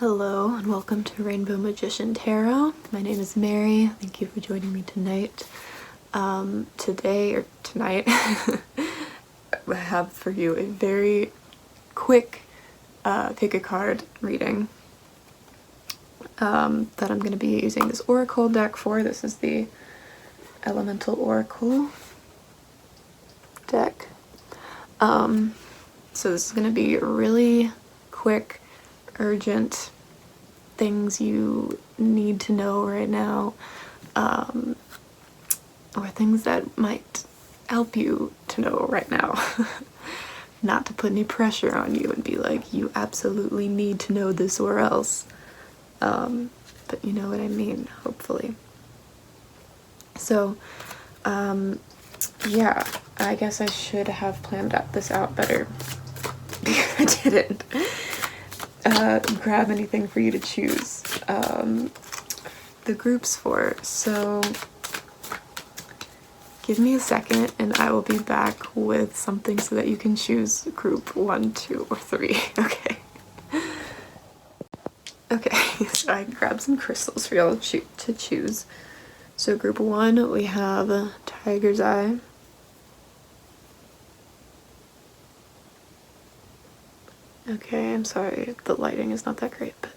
Hello and welcome to Rainbow Magician Tarot. My name is Mary. Thank you for joining me tonight. Tonight, I have for you a very quick pick a card reading that I'm going to be using this Oracle deck for. This is the Elemental Oracle deck. So this is going to be really quick, urgent things you need to know right now, or things that might help you to know right now. Not to put any pressure on you and be like, you absolutely need to know this or else. But you know what I mean, hopefully. So, yeah, I guess I should have planned this out better. I didn't grab anything for you to choose the groups for, so give me a second and I will be back with something so that you can choose group 1, 2, or 3. Okay, so I grabbed some crystals for y'all to choose. So group 1, we have Tiger's Eye. Okay, I'm sorry, the lighting is not that great, but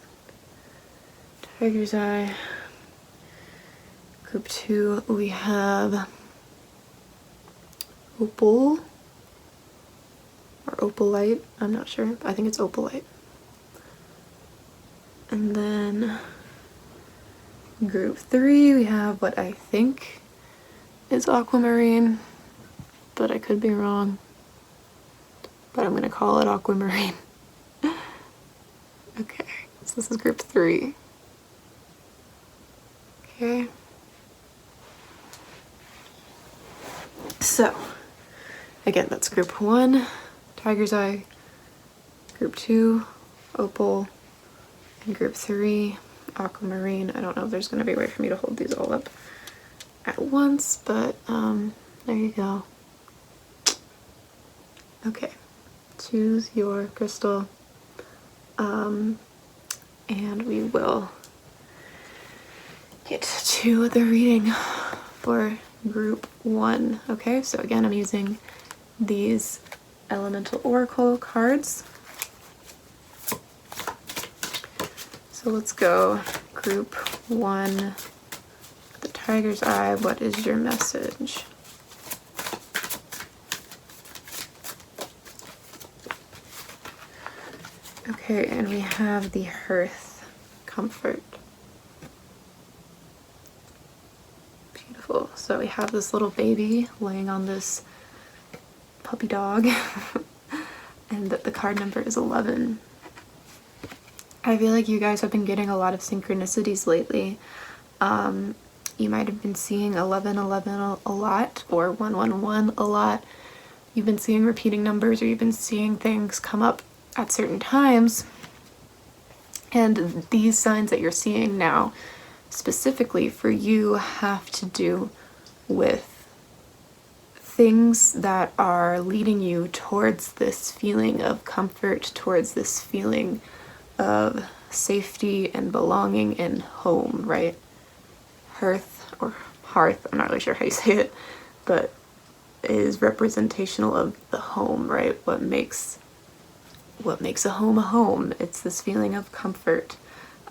Tiger's Eye. Group 2, we have Opal, or Opalite, I'm not sure, I think it's Opalite. And then group 3, we have what I think is Aquamarine, but I could be wrong, but I'm gonna call it Aquamarine. Okay, so this is group 3. Okay. So, again, that's group 1, Tiger's Eye, group 2, Opal, and group 3, Aquamarine. I don't know if there's going to be a way for me to hold these all up at once, but there you go. Okay, choose your crystal. And we will get to the reading for group 1. Okay, so again, I'm using these Elemental Oracle cards. So let's go group 1, the Tiger's Eye. What is your message? Okay, and we have the Hearth, Comfort. Beautiful. So we have this little baby laying on this puppy dog, and the card number is 11. I feel like you guys have been getting a lot of synchronicities lately. You might have been seeing 1111 a lot, or 111 a lot. You've been seeing repeating numbers, or you've been seeing things come up at certain times, and these signs that you're seeing now specifically for you have to do with things that are leading you towards this feeling of comfort, towards this feeling of safety and belonging and home, right? Hearth, or hearth, I'm not really sure how you say it, but is representational of the home, right? What makes a home. It's this feeling of comfort,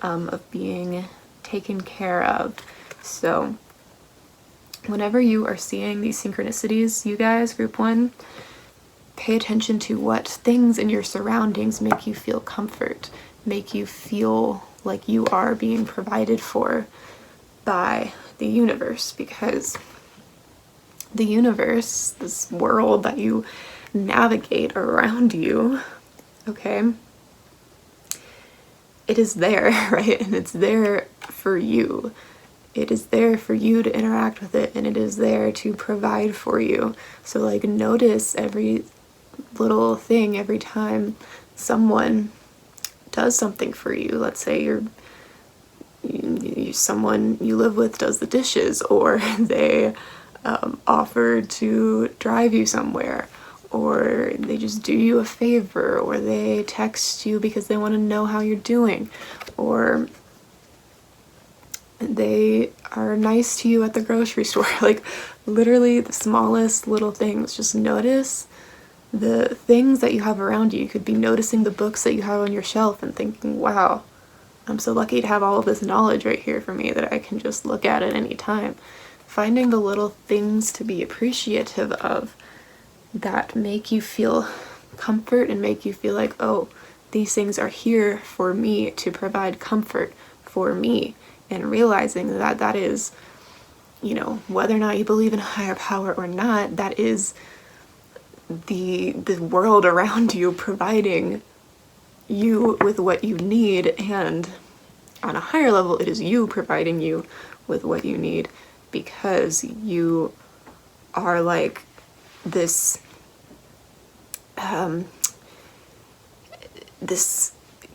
of being taken care of. So whenever you are seeing these synchronicities, you guys, group 1, pay attention to what things in your surroundings make you feel comfort, make you feel like you are being provided for by the universe, because the universe, this world that you navigate around you, okay, it is there, right? And it's there for you. It is there for you to interact with it, and it is there to provide for you. So like, notice every little thing every time someone does something for you. Let's say someone you live with does the dishes, or they offer to drive you somewhere, or they just do you a favor, or they text you because they want to know how you're doing, or they are nice to you at the grocery store. Like literally the smallest little things. Just notice the things that you have around you. You could be noticing the books that you have on your shelf and thinking, wow, I'm so lucky to have all of this knowledge right here for me that I can just look at any time. Finding the little things to be appreciative of that make you feel comfort and make you feel like, oh, these things are here for me to provide comfort for me. And realizing that that is, you know, whether or not you believe in a higher power or not, that is the world around you providing you with what you need, and on a higher level it is you providing you with what you need, because you are like this this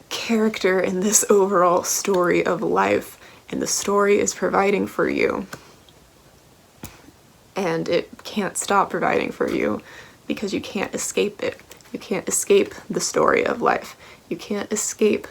character in this overall story of life, and the story is providing for you, and it can't stop providing for you because you can't escape it. You can't escape the story of life. You can't escape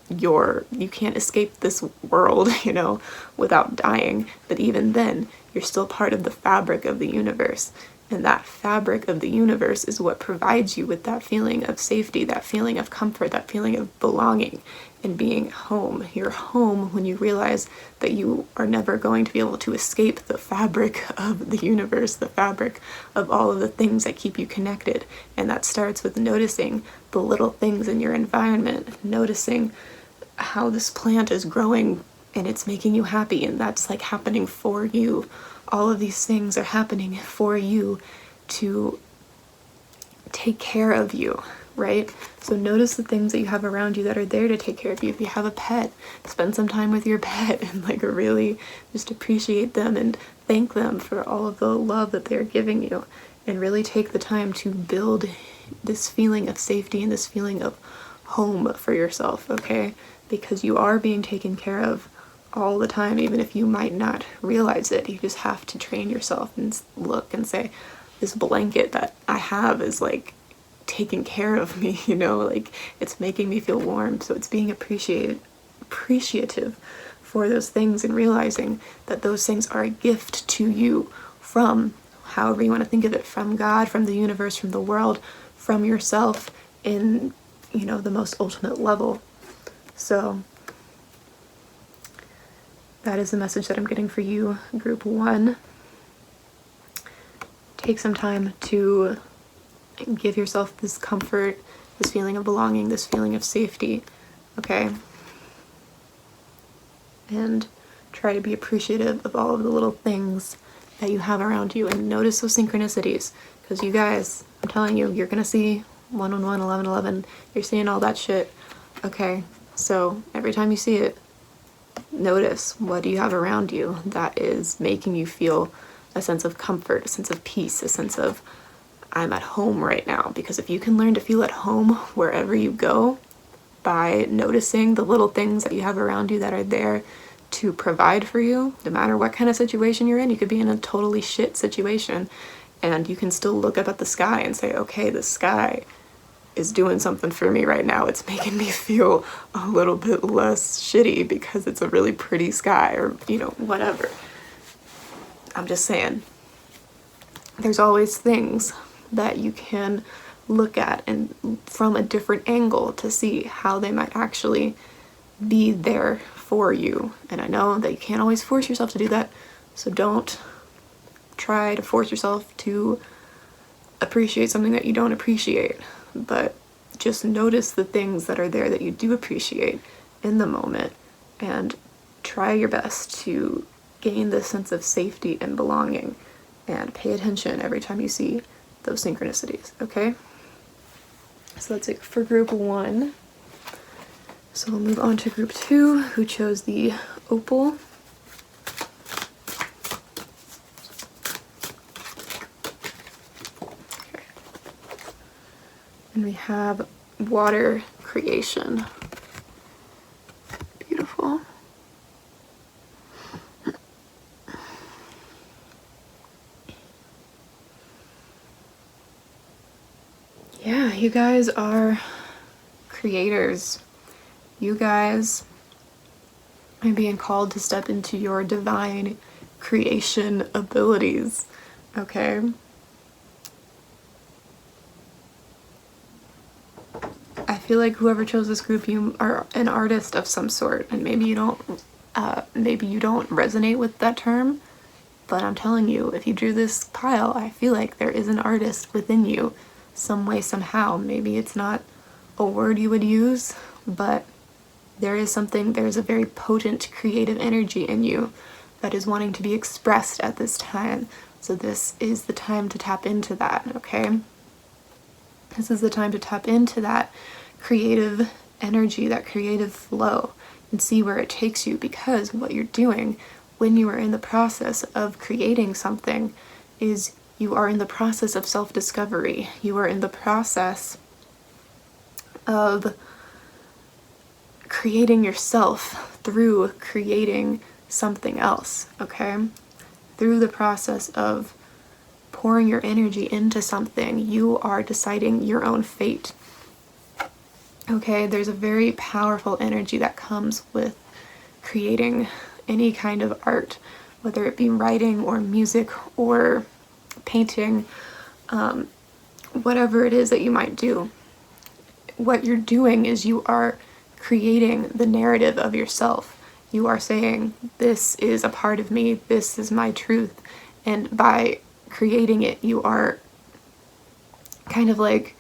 this world, you know, without dying. But even then, you're still part of the fabric of the universe. And that fabric of the universe is what provides you with that feeling of safety, that feeling of comfort, that feeling of belonging and being home. You're home when you realize that you are never going to be able to escape the fabric of the universe, the fabric of all of the things that keep you connected. And that starts with noticing the little things in your environment, noticing how this plant is growing and it's making you happy, and that's like happening for you. All of these things are happening for you to take care of you, right? So notice the things that you have around you that are there to take care of you. If you have a pet, spend some time with your pet and like really just appreciate them and thank them for all of the love that they're giving you, and really take the time to build this feeling of safety and this feeling of home for yourself, okay? Because you are being taken care of all the time, even if you might not realize it. You just have to train yourself and look and say, this blanket that I have is like taking care of me, you know, like it's making me feel warm. So it's being appreciative for those things, and realizing that those things are a gift to you from, however you want to think of it, from God, from the universe, from the world, from yourself, in, you know, the most ultimate level. So that is the message that I'm getting for you, group 1. Take some time to give yourself this comfort, this feeling of belonging, this feeling of safety, okay? And try to be appreciative of all of the little things that you have around you, and notice those synchronicities, because you guys, I'm telling you, you're gonna see 111, 1111, you're seeing all that shit, okay? So every time you see it, notice, what do you have around you that is making you feel a sense of comfort, a sense of peace, a sense of, I'm at home right now. Because if you can learn to feel at home wherever you go by noticing the little things that you have around you that are there to provide for you, no matter what kind of situation you're in. You could be in a totally shit situation and you can still look up at the sky and say, okay, the sky is doing something for me right now. It's making me feel a little bit less shitty because it's a really pretty sky, or, you know, whatever. I'm just saying, there's always things that you can look at and from a different angle to see how they might actually be there for you. And I know that you can't always force yourself to do that, so don't try to force yourself to appreciate something that you don't appreciate, but just notice the things that are there that you do appreciate in the moment, and try your best to gain this sense of safety and belonging, and pay attention every time you see those synchronicities, okay? So that's it for group 1. So we'll move on to group 2, who chose the opal. Okay. And we have water creation. Beautiful. You guys are creators. You guys are being called to step into your divine creation abilities, okay? I feel like whoever chose this group, you are an artist of some sort, and maybe you don't resonate with that term, but I'm telling you, if you drew this pile, I feel like there is an artist within you, some way, somehow. Maybe it's not a word you would use, but there is a very potent creative energy in you that is wanting to be expressed at this time. So this is the time to tap into that, okay? This is the time to tap into that creative energy, that creative flow, and see where it takes you, because what you're doing when you are in the process of creating something is you are in the process of self-discovery. You are in the process of creating yourself through creating something else, okay? Through the process of pouring your energy into something, you are deciding your own fate. Okay, there's a very powerful energy that comes with creating any kind of art, whether it be writing or music or painting, whatever it is that you might do. What you're doing is you are creating the narrative of yourself. You are saying, this is a part of me, this is my truth, and by creating it, you are kind of like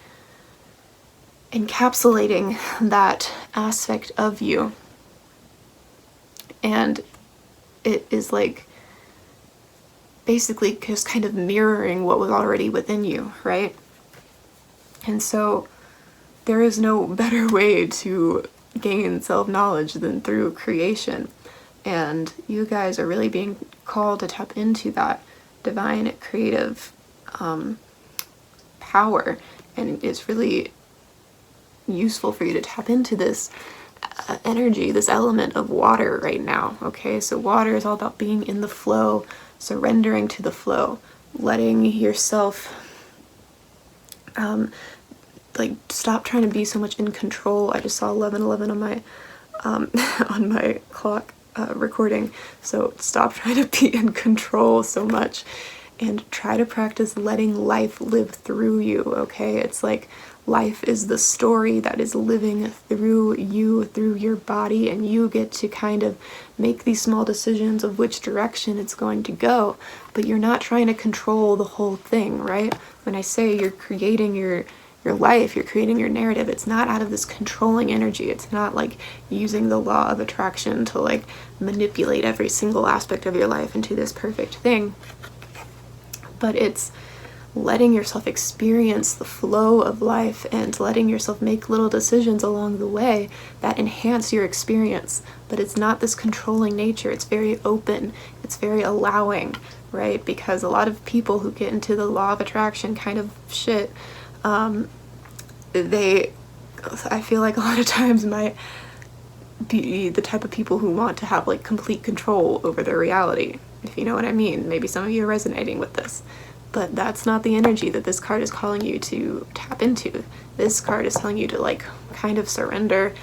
encapsulating that aspect of you, and it is like basically just kind of mirroring what was already within you, right? And so there is no better way to gain self-knowledge than through creation, and you guys are really being called to tap into that divine creative power, and it's really useful for you to tap into this energy, this element of water right now, okay? So water is all about being in the flow, surrendering to the flow, letting yourself like stop trying to be so much in control. I just saw 11:11 on my on my clock recording, so stop trying to be in control so much and try to practice letting life live through you, okay? It's like life is the story that is living through you, through your body, and you get to kind of make these small decisions of which direction it's going to go, but you're not trying to control the whole thing, right? When I say you're creating your life, you're creating your narrative, it's not out of this controlling energy. It's not like using the law of attraction to like manipulate every single aspect of your life into this perfect thing, but it's letting yourself experience the flow of life and letting yourself make little decisions along the way that enhance your experience. But it's not this controlling nature. It's very open. It's very allowing, right? Because a lot of people who get into the law of attraction kind of shit, I feel like a lot of times might be the type of people who want to have like complete control over their reality, if you know what I mean. Maybe some of you are resonating with this. But that's not the energy that this card is calling you to tap into. This card is telling you to like kind of surrender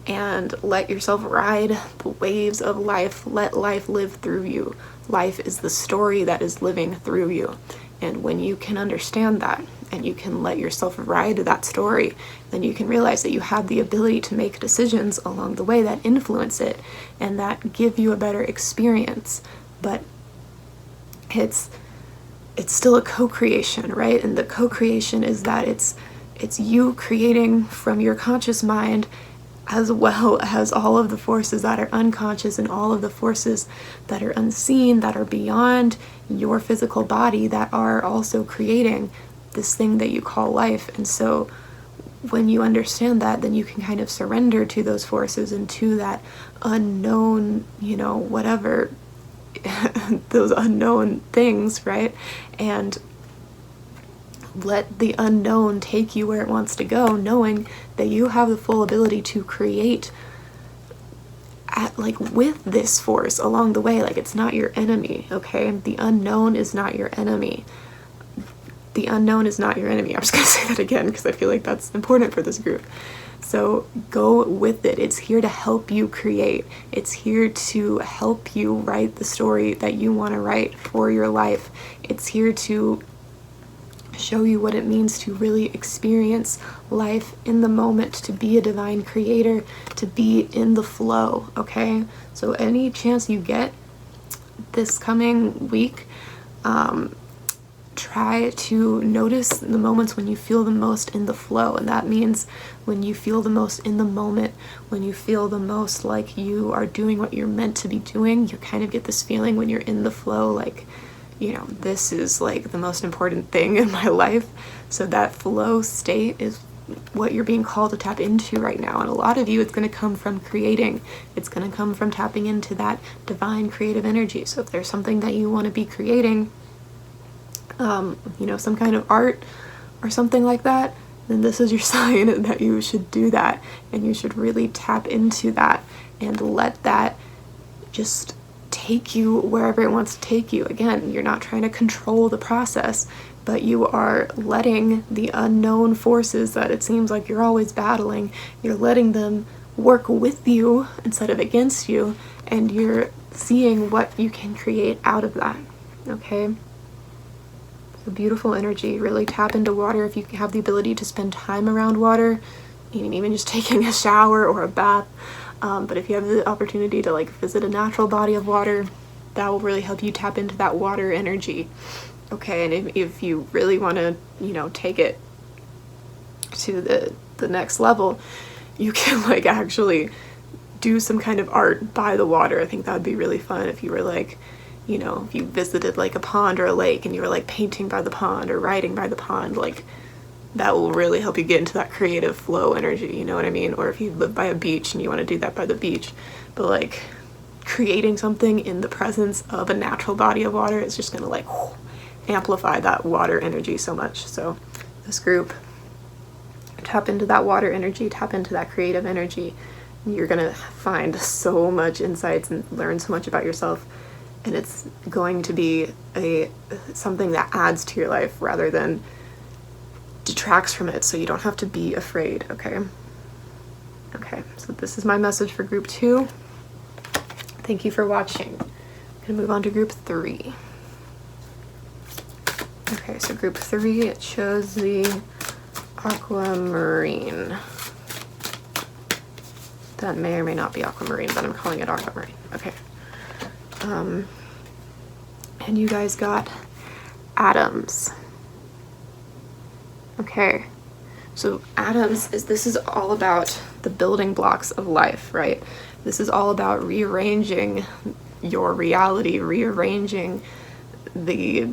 and let yourself ride the waves of life. Let life live through you. Life is the story that is living through you. And when you can understand that and you can let yourself ride that story, then you can realize that you have the ability to make decisions along the way that influence it and that give you a better experience. But it's still a co-creation, right? And the co-creation is that it's you creating from your conscious mind, as well as all of the forces that are unconscious and all of the forces that are unseen, that are beyond your physical body, that are also creating this thing that you call life. And so when you understand that, then you can kind of surrender to those forces and to that unknown, whatever, those unknown things, right? And let the unknown take you where it wants to go, knowing that you have the full ability to create with this force along the way. Like, it's not your enemy, okay? The unknown is not your enemy. the unknown is not your enemy. I'm just gonna say that again because I feel like that's important for this group. So go with it. It's here to help you create. It's here to help you write the story that you want to write for your life. It's here to show you what it means to really experience life in the moment, to be a divine creator, to be in the flow, okay? So any chance you get this coming week, try to notice the moments when you feel the most in the flow. And that means when you feel the most in the moment, when you feel the most like you are doing what you're meant to be doing. You kind of get this feeling when you're in the flow, like, you know, this is like the most important thing in my life. So that flow state is what you're being called to tap into right now. And a lot of you, it's going to come from creating. It's going to come from tapping into that divine creative energy. So if there's something that you want to be creating, you know, some kind of art or something like that, then this is your sign that you should do that. And you should really tap into that and let that just take you wherever it wants to take you. Again, you're not trying to control the process, but you are letting the unknown forces that it seems like you're always battling, you're letting them work with you instead of against you, and you're seeing what you can create out of that, okay? So beautiful energy. Really tap into water if you have the ability to spend time around water, even just taking a shower or a bath. But if you have the opportunity to like visit a natural body of water, that will really help you tap into that water energy. Okay, and if you really want to, you know, take it to the next level, you can like actually do some kind of art by the water. I think that would be really fun if you were like, you know, if you visited like a pond or a lake and you were like painting by the pond or writing by the pond, like that will really help you get into that creative flow energy, you know what I mean? Or if you live by a beach and you want to do that by the beach, but like creating something in the presence of a natural body of water is just going to like amplify that water energy so much. So this group, tap into that water energy, tap into that creative energy. You're going to find so much insights and learn so much about yourself. And it's going to be something that adds to your life rather than detracts from it, so you don't have to be afraid, okay? Okay, so this is my message for group 2. Thank you for watching. I'm gonna move on to group 3. Okay, so group 3, it shows the aquamarine. That may or may not be aquamarine, but I'm calling it aquamarine. Okay. And you guys got atoms. Okay, so atoms this is all about the building blocks of life, right? This is all about rearranging your reality, rearranging the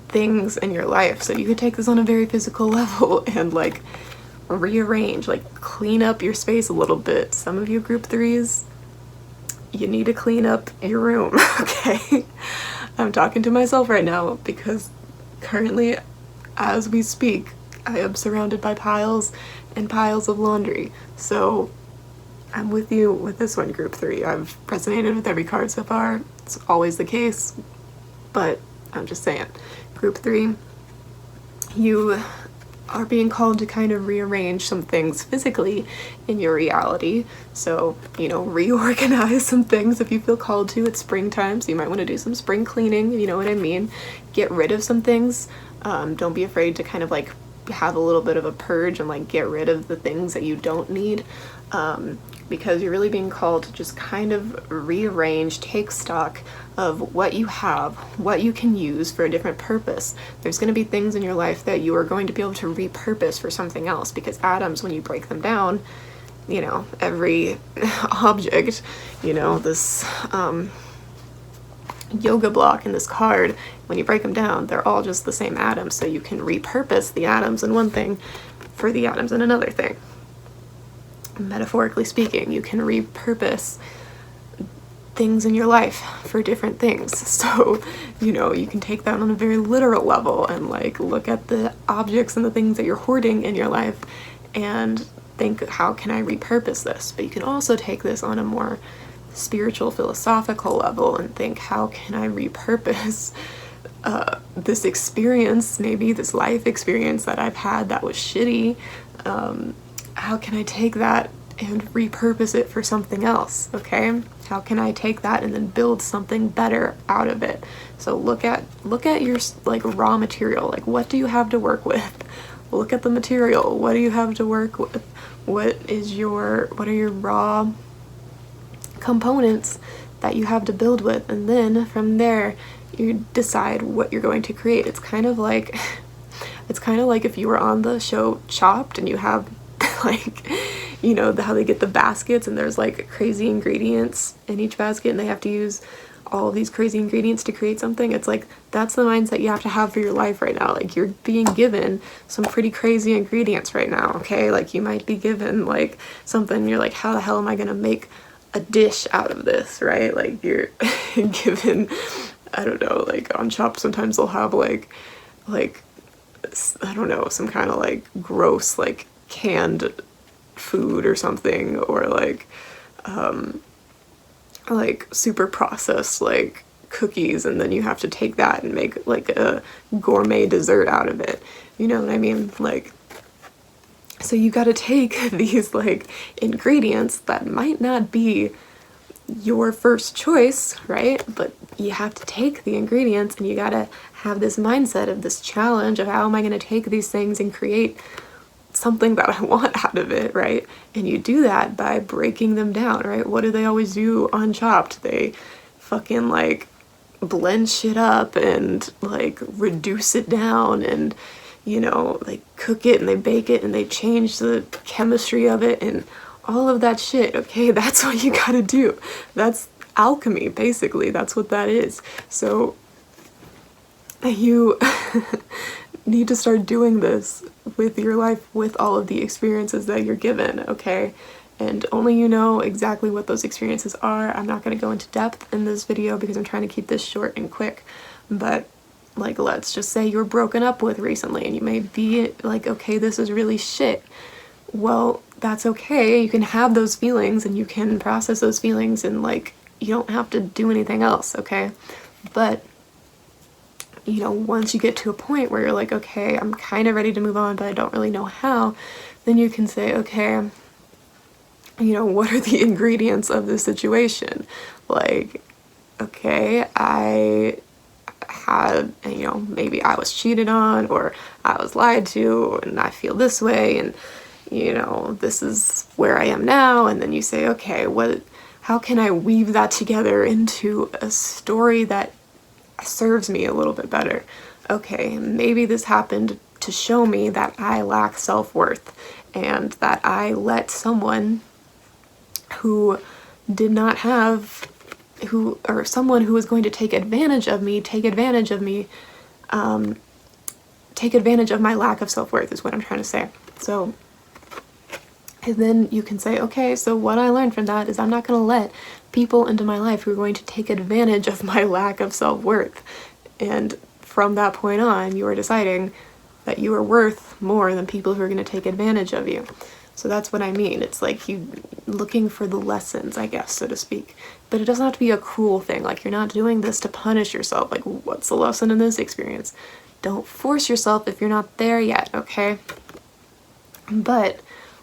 things in your life. So you could take this on a very physical level and like rearrange, like clean up your space a little bit. Some of you group 3s, you need to clean up your room, okay? I'm talking to myself right now because currently, as we speak, I am surrounded by piles and piles of laundry. So I'm with you with this one, group 3. I've resonated with every card so far. It's always the case, but I'm just saying, group 3, you are being called to kind of rearrange some things physically in your reality. So, you know, reorganize some things if you feel called to. It's springtime, so you might want to do some spring cleaning, you know what I mean? Get rid of some things. Don't be afraid to kind of like have a little bit of a purge and like get rid of the things that you don't need, because you're really being called to just kind of rearrange, take stock of what you have, what you can use for a different purpose. There's going to be things in your life that you are going to be able to repurpose for something else, because atoms, when you break them down, you know, every object, you know, this yoga block in this card, when you break them down, they're all just the same atoms, so you can repurpose the atoms in one thing for the atoms in another thing. Metaphorically speaking, you can repurpose things in your life for different things. So, you know, you can take that on a very literal level and like look at the objects and the things that you're hoarding in your life and think, how can I repurpose this? But you can also take this on a more spiritual, philosophical level and think, how can I repurpose this experience, maybe this life experience that I've had that was shitty, how can I take that and repurpose it for something else, okay? How can I take that and then build something better out of it? So look at your like raw material, like what do you have to work with? Look at the material, what do you have to work with? What are your raw components that you have to build with? And then from there, you decide what you're going to create. It's kind of like if you were on the show Chopped and you have like, you know, how they get the baskets and there's like crazy ingredients in each basket and they have to use all of these crazy ingredients to create something. It's like, that's the mindset you have to have for your life right now. Like, you're being given some pretty crazy ingredients right now, okay? Like, you might be given like something, you're like, how the hell am I gonna make a dish out of this, right? Like, you're given, I don't know, like on Chopped sometimes they'll have like I don't know, some kind of like gross like canned food or something, or like super processed like cookies, and then you have to take that and make like a gourmet dessert out of it. You know what I mean? Like, so you got to take these like ingredients that might not be your first choice, right? But you have to take the ingredients and you got to have this mindset of this challenge of how am I going to take these things and create something that I want out of it, right? And you do that by breaking them down, right? What do they always do on Chopped? They fucking like blend shit up and like reduce it down and, you know, like cook it and they bake it and they change the chemistry of it and all of that shit, okay? That's what you gotta do. That's alchemy, basically. That's what that is. So you need to start doing this with your life, with all of the experiences that you're given, okay? And only you know exactly what those experiences are. I'm not going to go into depth in this video because I'm trying to keep this short and quick, but like, let's just say you're broken up with recently and you may be like, okay, this is really shit. Well, that's okay. You can have those feelings and you can process those feelings and like, you don't have to do anything else, okay? But you know, once you get to a point where you're like, okay, I'm kind of ready to move on, but I don't really know how, then you can say, okay, you know, what are the ingredients of this situation? Like, okay, I had, you know, maybe I was cheated on or I was lied to and I feel this way and, you know, this is where I am now. And then you say, okay, how can I weave that together into a story that serves me a little bit better? Okay, maybe this happened to show me that I lack self-worth and that I let someone who did not have, or someone who was going to take advantage of me, take advantage of my lack of self-worth is what I'm trying to say. So, and then you can say, okay, so what I learned from that is I'm not going to let people into my life who are going to take advantage of my lack of self-worth. And from that point on, you are deciding that you are worth more than people who are going to take advantage of you. So that's what I mean. It's like you looking for the lessons, I guess, so to speak. But it doesn't have to be a cruel thing. Like, you're not doing this to punish yourself. Like, what's the lesson in this experience? Don't force yourself if you're not there yet, okay? But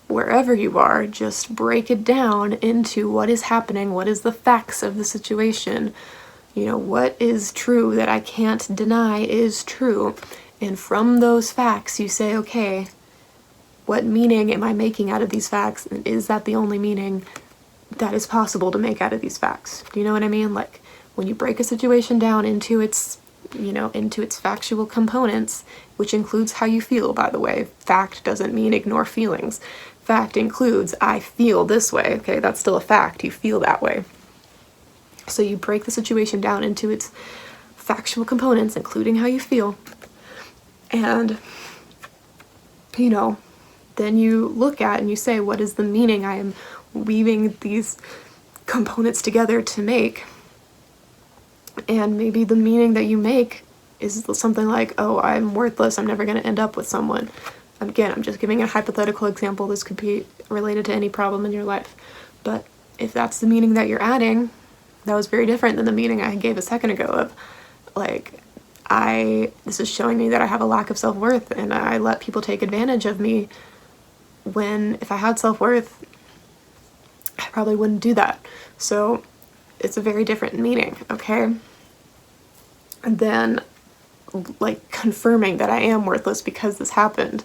wherever you are, just break it down into what is happening, what is the facts of the situation, you know, what is true that I can't deny is true. And from those facts, you say, okay, what meaning am I making out of these facts? And is that the only meaning that is possible to make out of these facts? Do you know what I mean? Like, when you break a situation down into its, you know, into its factual components, which includes how you feel, by the way. Fact doesn't mean ignore feelings. Fact includes, I feel this way, okay? That's still a fact. You feel that way. So you break the situation down into its factual components, including how you feel. And, you know, then you look at and you say, what is the meaning I am weaving these components together to make? And maybe the meaning that you make is something like, oh, I'm worthless, I'm never going to end up with someone. Again, I'm just giving a hypothetical example. This could be related to any problem in your life. But if that's the meaning that you're adding, that was very different than the meaning I gave a second ago of, like, this is showing me that I have a lack of self-worth, and I let people take advantage of me, when if I had self-worth, I probably wouldn't do that. So it's a very different meaning, okay? And then, like, confirming that I am worthless because this happened,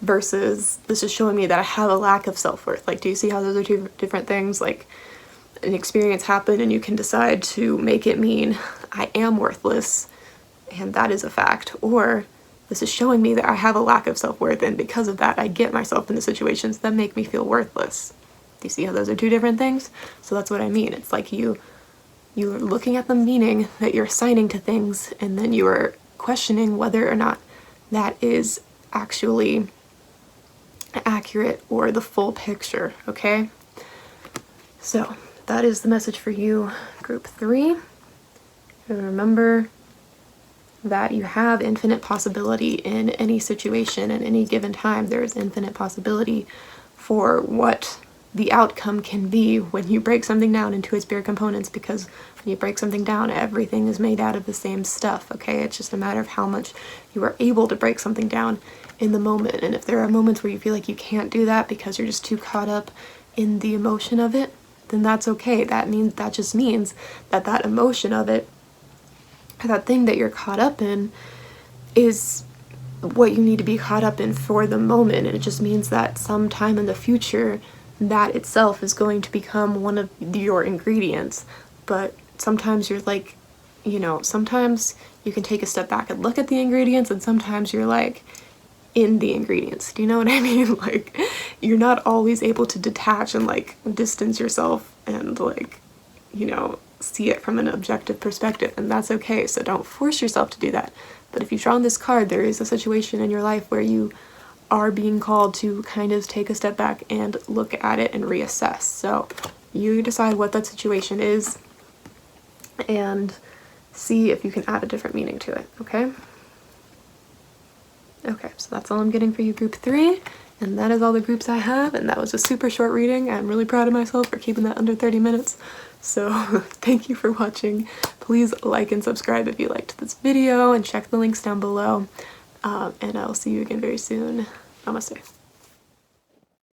versus this is showing me that I have a lack of self-worth. Like, do you see how those are two different things? Like, an experience happened and you can decide to make it mean I am worthless, and that is a fact. Or this is showing me that I have a lack of self-worth, and because of that I get myself into situations that make me feel worthless. Do you see how those are two different things? So that's what I mean. It's like you're looking at the meaning that you're assigning to things, and then you are questioning whether or not that is actually accurate or the full picture, okay? So that is the message for you, group 3. And remember that you have infinite possibility in any situation. At any given time, there is infinite possibility for what the outcome can be when you break something down into its bare components, because when you break something down, everything is made out of the same stuff, okay? It's just a matter of how much you are able to break something down in the moment. And if there are moments where you feel like you can't do that because you're just too caught up in the emotion of it, then that's okay. That just means that that emotion of it, that thing that you're caught up in, is what you need to be caught up in for the moment. And it just means that sometime in the future, that itself is going to become one of your ingredients. But sometimes you're like, you know, sometimes you can take a step back and look at the ingredients, and sometimes you're like in the ingredients. Do you know what I mean? Like, you're not always able to detach and like distance yourself and like, you know, see it from an objective perspective, and that's okay. So don't force yourself to do that. But if you've drawn this card, there is a situation in your life where you are being called to kind of take a step back and look at it and reassess. So you decide what that situation is and see if you can add a different meaning to it, okay? Okay, so that's all I'm getting for you, group 3, and that is all the groups I have, and that was a super short reading. I'm really proud of myself for keeping that under 30 minutes. So thank you for watching. Please like and subscribe if you liked this video, and check the links down below. And I'll see you again very soon. Namaste.